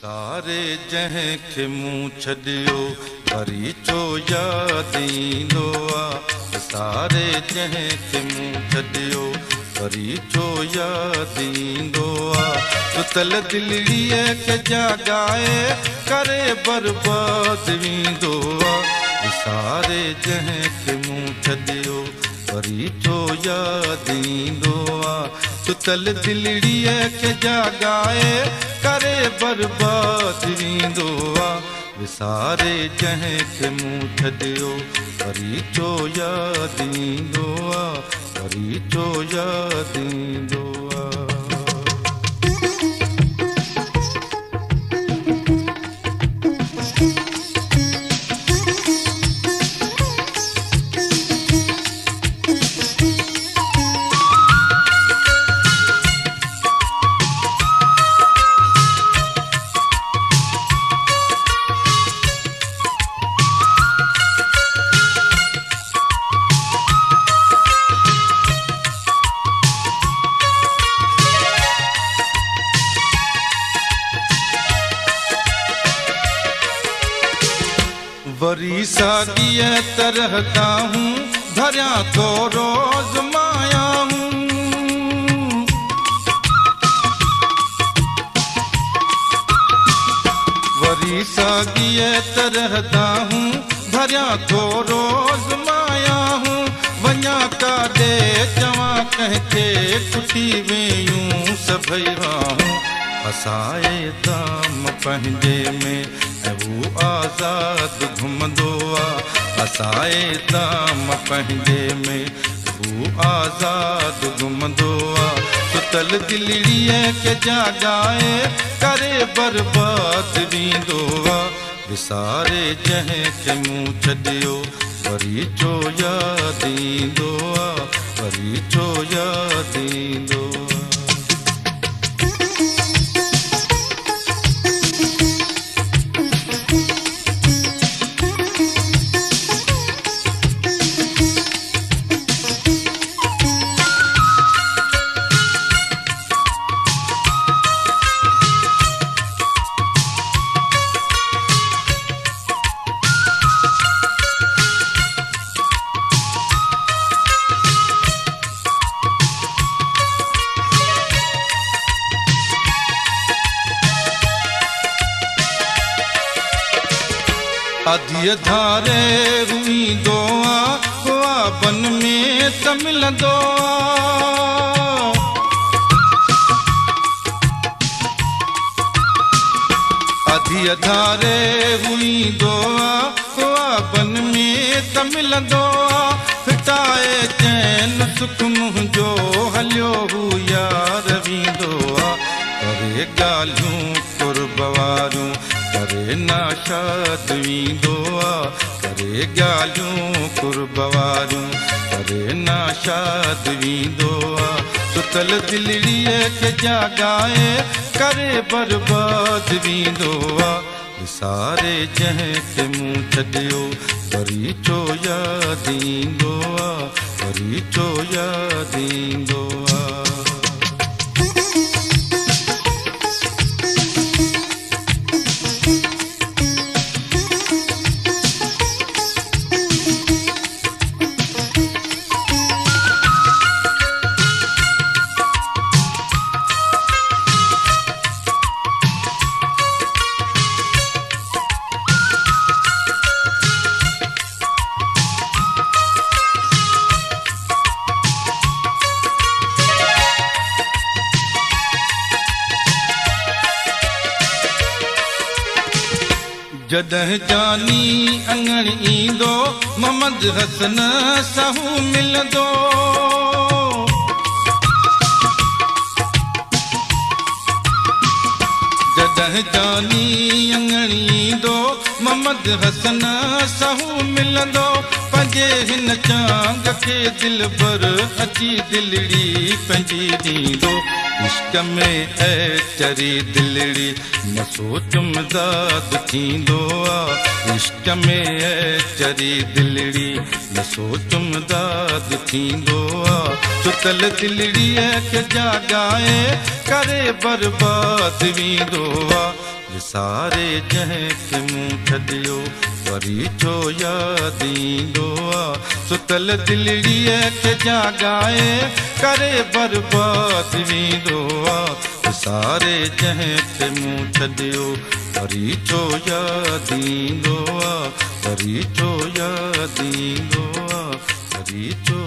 सारे जंहिंखे मूं छॾियो वरी छो यादि ईंदो आहे। सारे जंहिंखे मूं छॾियो वरी छो यादि ईंदो आहे। सुतल दिलड़ीअ खे जाॻाए करे बर्बाद वेंदो आहे। सारे जंहिंखे मूं छॾियो वरी छो यादि ईंदो आहे। सुतल दिलड़ीअ खे जाॻाए करे बर्बाद वेंदो आहे। विसारे जंहिंखे मूं छॾियो वरी छो यादि ईंदो आहे। वरी छो यादि ईंदो आहे। वरी साॻीअ तरह का हूँ भरिया तो रोज़ माया हूँ। वरी साॻीअ तरह का हूँ भरिया तो रोज़ माया हूँ। वञा काॾे चवां कंहिंखे टुटी वेयूं सभई राहूं। फसाए दाम पंहिंजे में वो आज़ाद घुमंदो आहे। फसाए दाम पंहिंजे में वो आज़ाद घुमंदो आहे। सुतल दिलड़ीअ खे जाॻाए करे बर्बाद वेंदो आहे। विसारे जंहिंखे मूं छॾियो वरी छो यादि ईंदो आहे। वरी छो यादि ईंदो आहे। आधी धारे ईंदो आहे ख्वाबन में त मिलंदो आहे। आधी धारे ईंदो आहे ख्वाबन में त मिलंदो आहे। फिटाए चैन सुख मुंहिंजो हलियो हू यार वेंदो आहे। करे ॻाल्हियूं कुर्ब वारियूं करे नाशाद वेंदो आहे। करे ॻाल्हियूं कुर्ब वारियूं करे नाशाद वेंदो आहे। सुतल दिलड़ीअ खे जाॻाए करे बर्बाद वेंदो आहे। विसारे जंहिंखे मूं छॾियो वरी छो यादि ईंदो आहे। वरी छो यादि ईंदो आहे। जॾहिं जानी अंगण ईंदो मोहम्मद हसन साहू मिलंदो। जॾहिं जानी अंगण ईंदो मोहम्मद हसन साहू मिलंदो। पंहिंजे हिन चांग खे दिल भर अची दिलड़ी पंहिंजी ॾींदो। इश्क में ऐं चरी दिलड़ी न सोचुम दाद थींदो आहे। इश्क में ऐं चरी दिलड़ी न सोचुम दाद थींदो आहे। सुतल दिलड़ीअ खे जाॻाए करे बर्बाद वेंदो आहे। विसारे जंहिंखे मूं छॾियो वरी छो यादि ईंदो आहे सुतल दिलड़ीअ खे जाॻाए करे बर्बाद वेंदो आहे विसारे जंहिंखे मूं छॾियो वरी छो यादि ईंदो आहे वरी छो यादि ईंदो आहे वरी छो